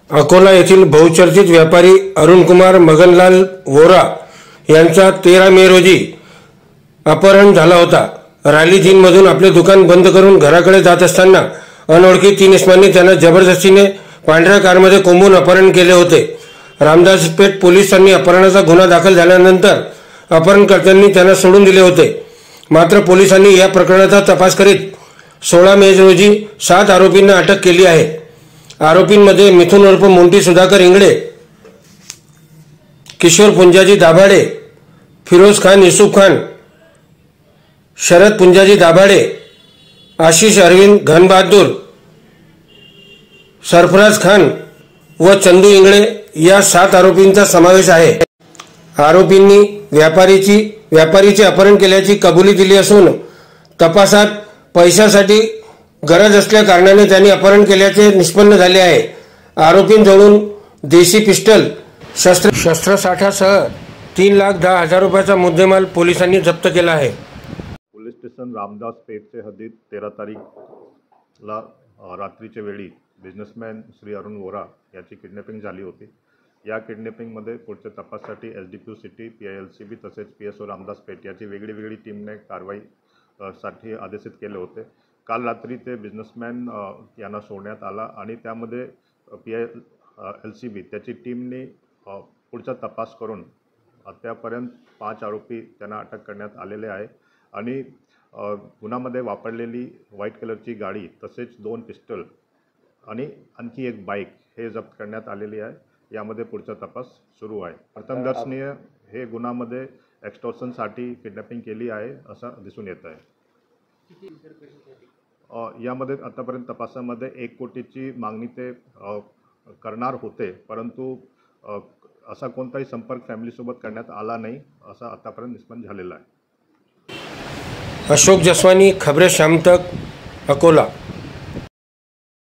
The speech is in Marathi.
अकोला येथील बहुचर्चित व्यापारी अरुणकुमार मगनलाल वोरा यांचा 13 मे रोजी अपहरण झाला होता। राली 3 मधून आपले दुकान बंद करून घराकडे जात असताना अनोळखी 3 इसमांनी त्यांना जबरदस्तीने पांढऱ्या कारमध्ये कोंबून अपहरण केले होते। रामदासपेठ पोलिसांनी अपहरणाचा गुन्हा दाखल झाल्यानंतर अपहरणकर्त्यांनी त्यांना सोडून दिले होते। मात्र पोलिसांनी या प्रकरणाचा तपास करीत 16 मे रोजी 7 आरोपींना अटक केली आहे। आरोपींमध्ये मिथुन उर्फ मोंटी सुधाकर इंगळे, किशोर पुंजाजी दाभाडे, फिरोज खान युसुफ खान, शरद पुंजाजी दाभाडे, आशीष अरविंद घनबहादूर, सरफराज खान व चंदू इंगळे या 7 आरोपींचा समावेश आहे। आरोपींनी व्यापारीचे अपहरण केल्याची कबुली दिली असून तपासात पैशासाठी गरज असल्या कारणाने त्यांनी अपहरण केल्याचे निष्पन्न झाले आहे। आरोपींजवळून देशी पिस्टल, शस्त्रसाठासह 3,10,000 रुपयाचा मुद्देमाल पोलिसांनी जप्त केला आहे। पोलीस स्टेशन रामदासपेठचे हद्दीत 13 तारीखला रात्रीच्या वेळी बिझनेसमॅन श्री अरुण वोरा याची किडनॅपिंग झाली होती। या किडनॅपिंगमध्ये पुढच्या तपासासाठी SDPO सिटी, PILCB तसेच PSO रामदासपेठ याची वेगळी टीमने कारवाई साठी आदेशित केले होते। काल रात्री ते बिझनेसमॅन यांना सोडण्यात आला आणि त्यामध्ये PILCB त्याची टीमने पुढचा तपास करून अद्यापर्यंत 5 आरोपी त्यांना अटक करण्यात आलेले आहे आणि गुन्ह्यामध्ये वापरलेली व्हाईट कलरची गाडी तसेच 2 पिस्टल आणि आणखी एक बाईक हे जप्त करण्यात आलेली आहे। यामध्ये पुढचा तपास सुरू आहे। प्रथमदर्शनीय हे गुन्ह्यामध्ये एक्स्टॉर्शनसाठी किडनॅपिंग केली आहे असं दिसून येत आहे। यामध्ये आतापर्यंत तपासामध्ये 1 कोटीची मागणी ते करणार होते, परंतु असा कोणताही संपर्क फॅमिलीसोबत करण्यात आला नाही असं आतापर्यंत निष्पन्न झालेला आहे। अशोक जसवानी, खबरे शाम तक, अकोला।